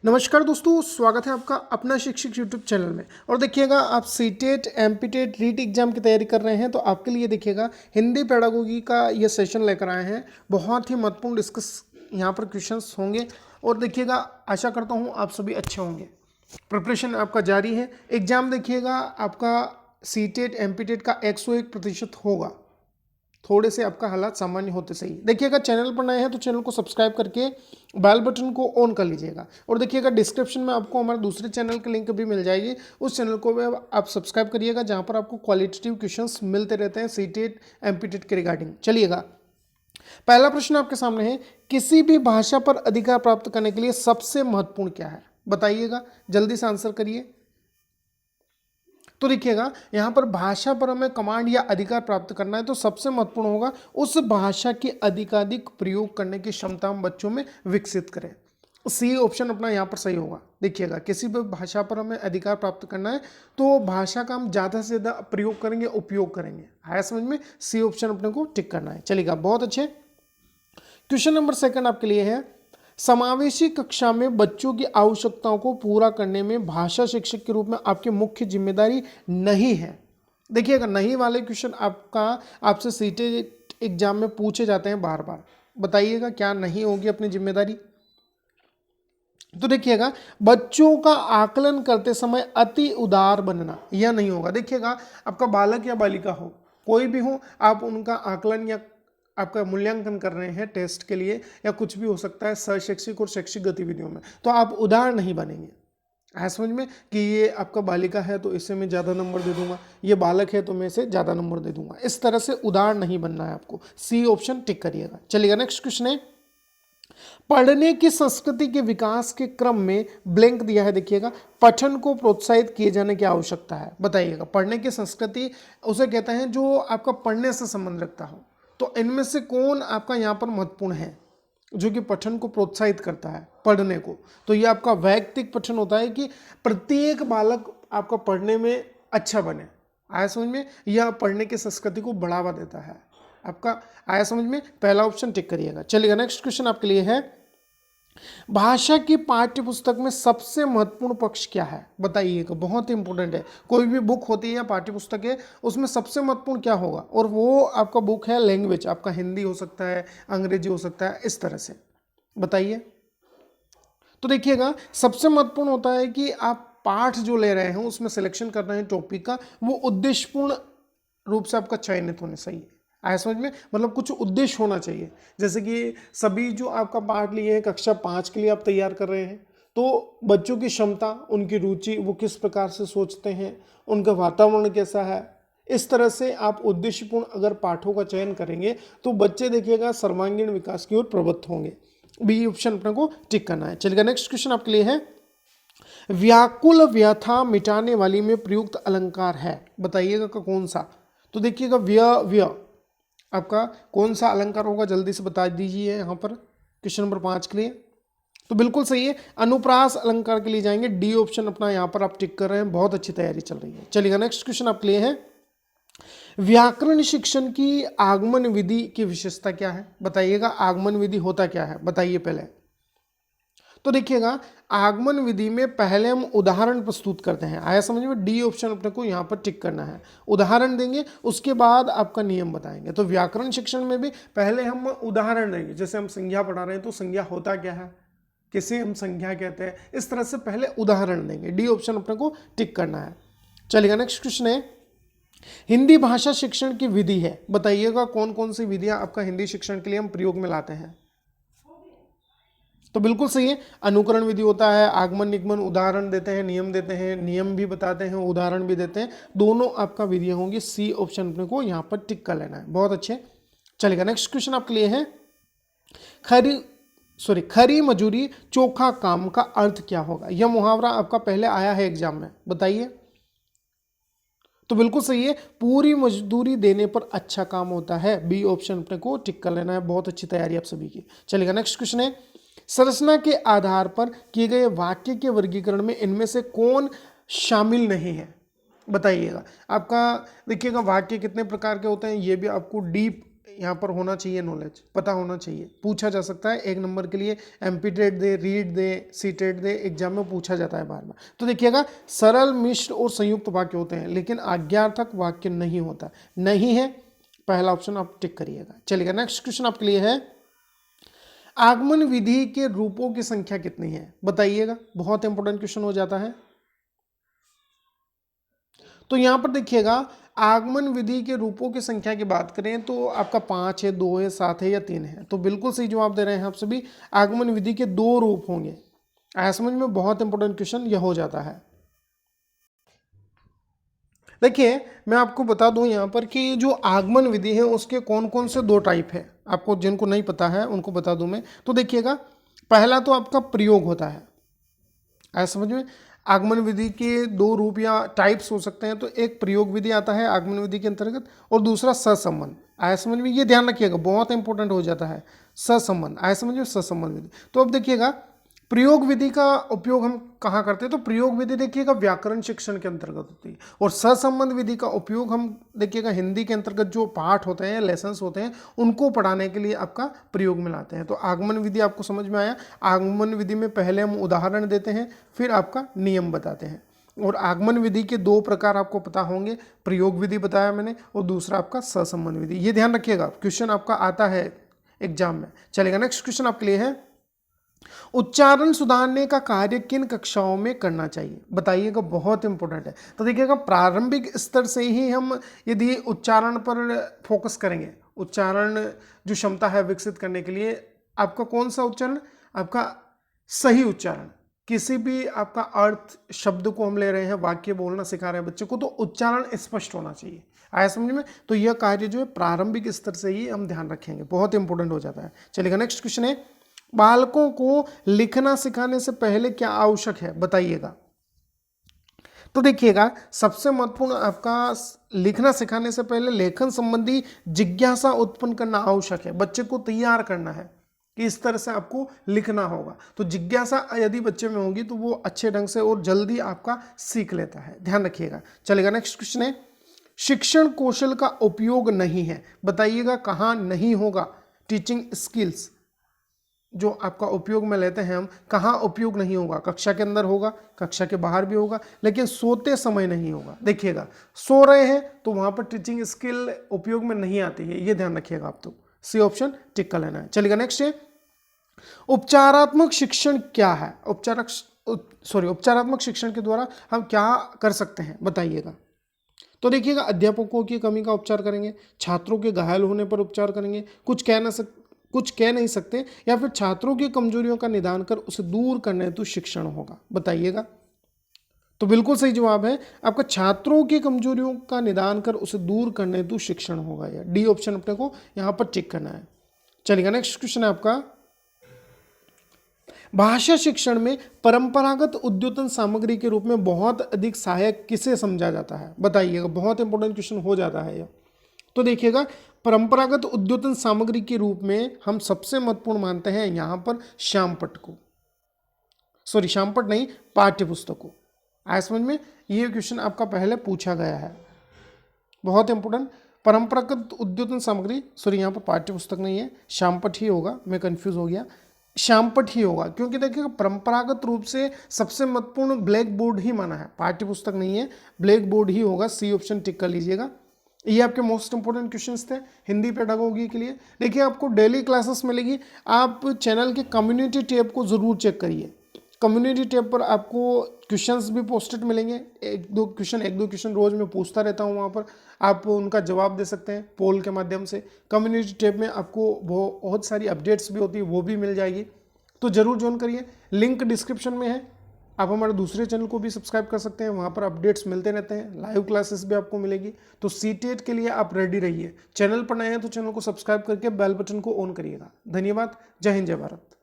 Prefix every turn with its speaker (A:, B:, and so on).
A: नमस्कार दोस्तों, स्वागत है आपका अपना शिक्षक यूट्यूब चैनल में। और देखिएगा, आप सीटेट एमपीटेट रीट एग्जाम की तैयारी कर रहे हैं तो आपके लिए देखिएगा हिंदी पेडागोगी का ये सेशन लेकर आए हैं। बहुत ही महत्वपूर्ण डिस्कस यहाँ पर क्वेश्चंस होंगे और देखिएगा, आशा करता हूँ आप सभी अच्छे होंगे। प्रिपरेशन आपका जारी है। एग्जाम देखिएगा आपका सीटेट एमपीटेट का 101% होगा। थोड़े से आपका हालात सामान्य होते सही। देखिएगा, चैनल पर नए हैं तो चैनल को सब्सक्राइब करके बेल बटन को ऑन कर लीजिएगा। और देखिएगा, डिस्क्रिप्शन में आपको हमारे दूसरे चैनल की लिंक भी मिल जाएगी, उस चैनल को भी आप सब्सक्राइब करिएगा, जहां पर आपको क्वालिटेटिव क्वेश्चंस मिलते रहते हैं सीटेट एमपीटेट के रिगार्डिंग। चलिएगा, पहला प्रश्न आपके सामने है, किसी भी भाषा पर अधिकार प्राप्त करने के लिए सबसे महत्वपूर्ण क्या है? बताइएगा, जल्दी से आंसर करिए। तो देखिएगा, यहां पर भाषा पर हमें कमांड या अधिकार प्राप्त करना है तो सबसे महत्वपूर्ण होगा उस भाषा के अधिकाधिक प्रयोग करने की क्षमता हम बच्चों में विकसित करें। सी ऑप्शन अपना यहां पर सही होगा। देखिएगा, किसी भी भाषा पर हमें अधिकार प्राप्त करना है तो भाषा का हम ज़्यादा से ज़्यादा प्रयोग करेंगे, उपयोग करेंगे। आया समझ में? सी ऑप्शन अपने को टिक करना है। चलिएगा, बहुत अच्छे। क्वेश्चन नंबर 2 आपके लिए है, समावेशी कक्षा में बच्चों की आवश्यकताओं को पूरा करने में भाषा शिक्षक के रूप में आपकी मुख्य जिम्मेदारी नहीं है। देखिएगा, नहीं वाले क्वेश्चन आपसे सीटेट एग्जाम में पूछे जाते हैं बार बार। बताइएगा, क्या नहीं होगी अपनी जिम्मेदारी? तो देखिएगा, बच्चों का आकलन करते समय अति उदार बनना, यह नहीं होगा। देखिएगा, आपका बालक या बालिका हो, कोई भी हो, आप उनका आकलन या आपका मूल्यांकन कर रहे हैं टेस्ट के लिए या कुछ भी हो सकता है शैक्षिक और शैक्षिक गतिविधियों में, तो आप उदार नहीं बनेंगे। है समझ में कि ये आपका बालिका है तो इससे मैं ज़्यादा नंबर दे दूंगा, ये बालक है तो मैं इसे ज़्यादा नंबर दे दूंगा। इस तरह से उदार नहीं बनना है आपको। सी ऑप्शन टिक करिएगा। चलिएगा, नेक्स्ट क्वेश्चन है, पढ़ने की संस्कृति के विकास के क्रम में ब्लैंक दिया है। देखिएगा, पठन को प्रोत्साहित किए जाने की आवश्यकता है। बताइएगा, पढ़ने की संस्कृति उसे कहते हैं जो आपका पढ़ने से संबंध रखता हो। तो इनमें से कौन आपका यहाँ पर महत्वपूर्ण है जो कि पठन को प्रोत्साहित करता है पढ़ने को? तो ये आपका वैयक्तिक पठन होता है कि प्रत्येक बालक आपका पढ़ने में अच्छा बने। आया समझ में? यह पढ़ने की संस्कृति को बढ़ावा देता है। आपका आया समझ में? पहला ऑप्शन टिक करिएगा। चलिएगा, नेक्स्ट क्वेश्चन आपके लिए है, भाषा की पाठ्य पुस्तक में सबसे महत्वपूर्ण पक्ष क्या है? बताइएगा, बहुत ही इंपॉर्टेंट है। कोई भी बुक होती है या पाठ्य पुस्तक है, उसमें सबसे महत्वपूर्ण क्या होगा? और वो आपका बुक है लैंग्वेज। आपका हिंदी हो सकता है, अंग्रेजी हो सकता है, इस तरह से। बताइए। तो देखिएगा, सबसे महत्वपूर्ण होता है कि आप पाठ जो ले रहे हैं उसमें सिलेक्शन कर रहे हैं टॉपिक का, वो उद्देश्यपूर्ण रूप से आपका चयनित होने चाहिए। आया समझ में? मतलब कुछ उद्देश्य होना चाहिए। जैसे कि सभी जो आपका पार्ट लिए हैं कक्षा 5 के लिए आप तैयार कर रहे हैं, तो बच्चों की क्षमता, उनकी रुचि, वो किस प्रकार से सोचते हैं, उनका वातावरण कैसा है, इस तरह से आप उद्देश्यपूर्ण अगर पाठों का चयन करेंगे तो बच्चे देखिएगा सर्वांगीण विकास की ओर प्रवृत्त होंगे। बी ऑप्शन अपने को टिक करना है। चलिएगा, नेक्स्ट क्वेश्चन आपके लिए है, व्याकुल व्यथा मिटाने वाली में प्रयुक्त अलंकार है। बताइएगा का कौन सा? तो देखिएगा, व्य आपका कौन सा अलंकार होगा? जल्दी से बता दीजिए यहाँ पर क्वेश्चन नंबर 5 के लिए। तो बिल्कुल सही है, अनुप्रास अलंकार के लिए जाएंगे। डी ऑप्शन अपना यहाँ पर आप टिक कर रहे हैं। बहुत अच्छी तैयारी चल रही है। चलिएगा, नेक्स्ट क्वेश्चन आपके लिए है, व्याकरण शिक्षण की आगमन विधि की विशेषता क्या है? बताइएगा, आगमन विधि होता क्या है? बताइए पहले। तो देखिएगा, आगमन विधि में पहले हम उदाहरण प्रस्तुत करते हैं। आया समझ में? डी ऑप्शन अपने को यहाँ पर टिक करना है। उदाहरण देंगे, उसके बाद आपका नियम बताएंगे। तो व्याकरण शिक्षण में भी पहले हम उदाहरण देंगे। जैसे हम संज्ञा पढ़ा रहे हैं तो संज्ञा होता क्या है, किसे हम संज्ञा कहते हैं, इस तरह से पहले उदाहरण देंगे। डी ऑप्शन अपने को टिक करना है। चलिएगा, नेक्स्ट क्वेश्चन है, हिंदी भाषा शिक्षण की विधि है। बताइएगा, कौन कौन सी विधियां आपका हिंदी शिक्षण के लिए हम प्रयोग में लाते हैं? तो बिल्कुल सही है, अनुकरण विधि होता है, आगमन निगमन, उदाहरण देते हैं, नियम देते हैं, नियम भी बताते हैं, उदाहरण भी देते हैं, दोनों आपका विधियां होंगी। सी ऑप्शन अपने को यहाँ पर टिक कर लेना है। बहुत अच्छे। चलेगा, नेक्स्ट क्वेश्चन आपके लिए है, खरी मजूरी चोखा काम का अर्थ क्या होगा? यह मुहावरा आपका पहले आया है एग्जाम में। बताइए। तो बिल्कुल सही है, पूरी मजदूरी देने पर अच्छा काम होता है। बी ऑप्शन अपने को टिक कर लेना है। बहुत अच्छी तैयारी आप सभी की। चलेगा, नेक्स्ट क्वेश्चन है, संरचना के आधार पर किए गए वाक्य के वर्गीकरण में इनमें से कौन शामिल नहीं है? बताइएगा। आपका देखिएगा, वाक्य कितने प्रकार के होते हैं ये भी आपको डीप यहाँ पर होना चाहिए नॉलेज, पता होना चाहिए, पूछा जा सकता है 1 नंबर के लिए। एमपीटेट दे, रीड दे, सीटेट दे, एग्जाम में पूछा जाता है बार बार। तो देखिएगा सरल, मिश्र और संयुक्त वाक्य होते हैं, लेकिन आज्ञार्थक वाक्य नहीं होता। नहीं है, पहला ऑप्शन आप टिक करिएगा। चलिएगा नेक्स्ट क्वेश्चन आपके लिए है, आगमन विधि के रूपों की संख्या कितनी है बताइएगा। बहुत इंपॉर्टेंट क्वेश्चन हो जाता है। तो यहां पर देखिएगा आगमन विधि के रूपों की संख्या की बात करें तो आपका 5 है, 2 है, 7 है या 3 है। तो बिल्कुल सही जवाब दे रहे हैं आप सभी। आगमन विधि के 2 रूप होंगे। आया समझ में? बहुत इंपॉर्टेंट क्वेश्चन यह हो जाता है। देखिए मैं आपको बता दूं यहाँ पर कि जो आगमन विधि है उसके कौन कौन से 2 टाइप है, आपको जिनको नहीं पता है उनको बता दूं मैं। तो देखिएगा पहला तो आपका प्रयोग होता है। आया समझ में? आगमन विधि के 2 रूप या टाइप्स हो सकते हैं। तो एक प्रयोग विधि आता है आगमन विधि के अंतर्गत, और दूसरा सहसंबंध। आया समझ में? ये ध्यान रखिएगा, बहुत इंपॉर्टेंट हो जाता है सहसंबंध। आया समझ में? सहसंबंध विधि। तो अब देखिएगा प्रयोग विधि का उपयोग हम कहाँ करते हैं? तो प्रयोग विधि देखिएगा व्याकरण शिक्षण के अंतर्गत होती है, और सहसंबंध विधि का उपयोग हम देखिएगा हिंदी के अंतर्गत जो पाठ होते हैं, लेसन्स होते हैं, उनको पढ़ाने के लिए आपका प्रयोग में लाते हैं। तो आगमन विधि आपको समझ में आया। आगमन विधि में पहले हम उदाहरण देते हैं, फिर आपका नियम बताते हैं। और आगमन विधि के 2 प्रकार आपको पता होंगे, प्रयोग विधि बताया मैंने, और दूसरा आपका सहसंबंध विधि। ये ध्यान रखिएगा, क्वेश्चन आपका आता है एग्जाम में। चलेगा नेक्स्ट क्वेश्चन आपके लिए है, उच्चारण सुधारने का कार्य किन कक्षाओं में करना चाहिए बताइएगा। बहुत इंपॉर्टेंट है। तो देखिएगा प्रारंभिक स्तर से ही हम यदि उच्चारण पर फोकस करेंगे, उच्चारण जो क्षमता है विकसित करने के लिए, आपका कौन सा उच्चारण? आपका सही उच्चारण। किसी भी आपका अर्थ शब्द को हम ले रहे हैं, वाक्य बोलना सिखा रहे हैं बच्चे को, तो उच्चारण स्पष्ट होना चाहिए। आया समझ में? तो यह कार्य जो है प्रारंभिक स्तर से ही हम ध्यान रखेंगे, बहुत इंपॉर्टेंट हो जाता है। चलिएगा नेक्स्ट क्वेश्चन है, बालकों को लिखना सिखाने से पहले क्या आवश्यक है बताइएगा। तो देखिएगा सबसे महत्वपूर्ण आपका लिखना सिखाने से पहले लेखन संबंधी जिज्ञासा उत्पन्न करना आवश्यक है। बच्चे को तैयार करना है कि इस तरह से आपको लिखना होगा। तो जिज्ञासा यदि बच्चे में होगी तो वो अच्छे ढंग से और जल्दी आपका सीख लेता है, ध्यान रखिएगा। चलेगा नेक्स्ट क्वेश्चन है, शिक्षण कौशल का उपयोग नहीं है बताइएगा, कहाँ नहीं होगा। टीचिंग स्किल्स जो आपका उपयोग में लेते हैं हम, कहाँ उपयोग नहीं होगा? कक्षा के अंदर होगा, कक्षा के बाहर भी होगा, लेकिन सोते समय नहीं होगा। देखिएगा सो रहे हैं तो वहां पर टीचिंग स्किल उपयोग में नहीं आती है, ये ध्यान रखिएगा आप। तो सी ऑप्शन टिक कर लेना है। चलिएगा नेक्स्ट है, उपचारात्मक शिक्षण क्या है? उपचारात्मक शिक्षण के द्वारा हम क्या कर सकते हैं बताइएगा। तो देखिएगा अध्यापकों की कमी का उपचार करेंगे, छात्रों के घायल होने पर उपचार करेंगे, कुछ कह नहीं सकते, या फिर छात्रों की कमजोरियों का निदान कर उसे दूर करने हेतु शिक्षण होगा बताइएगा। तो बिल्कुल सही जवाब है आपका, छात्रों की कमजोरियों का निदान कर उसे दूर करने हेतु शिक्षण होगा। या डी ऑप्शन अपने को यहां पर टिक करना है। चलिएगा नेक्स्ट क्वेश्चन है आपका, भाषा शिक्षण में परंपरागत उद्योतन सामग्री के रूप में बहुत अधिक सहायक किसे समझा जाता है बताइएगा। बहुत इंपॉर्टेंट क्वेश्चन हो जाता है यह। तो देखिएगा परंपरागत उद्योतन सामग्री के रूप में हम सबसे महत्वपूर्ण मानते हैं यहां पर श्यामपट्ट को, श्यामपट्ट नहीं, पाठ्य पुस्तक को। आया समझ में? ये क्वेश्चन आपका पहले पूछा गया है, बहुत इंपॉर्टेंट। परंपरागत उद्योतन सामग्री, यहाँ पर पाठ्य पुस्तक नहीं है, श्यामपट्ट ही होगा, मैं कंफ्यूज हो गया, श्यामपट्ट ही होगा। क्योंकि देखिएगा परंपरागत रूप से सबसे महत्वपूर्ण ब्लैक बोर्ड ही माना है, पाठ्य पुस्तक नहीं है, ब्लैक बोर्ड ही होगा। सी ऑप्शन टिक कर लीजिएगा। ये आपके मोस्ट इंपोर्टेंट क्वेश्चंस थे हिंदी पेडागोगी के लिए। देखिए आपको डेली क्लासेस मिलेगी, आप चैनल के कम्युनिटी टैब को ज़रूर चेक करिए। कम्युनिटी टैब पर आपको क्वेश्चंस भी पोस्टेड मिलेंगे, एक दो क्वेश्चन रोज मैं पूछता रहता हूँ, वहाँ पर आप उनका जवाब दे सकते हैं पोल के माध्यम से। कम्युनिटी टैब में आपको बहुत सारी अपडेट्स भी होती है, वो भी मिल जाएगी, तो ज़रूर ज्वाइन करिए। लिंक डिस्क्रिप्शन में है। आप हमारे दूसरे चैनल को भी सब्सक्राइब कर सकते हैं, वहाँ पर अपडेट्स मिलते रहते हैं, लाइव क्लासेस भी आपको मिलेगी। तो सीटेट के लिए आप रेडी रहिए। चैनल पर नए हैं तो चैनल को सब्सक्राइब करके बेल बटन को ऑन करिएगा। धन्यवाद। जय हिंद, जय भारत।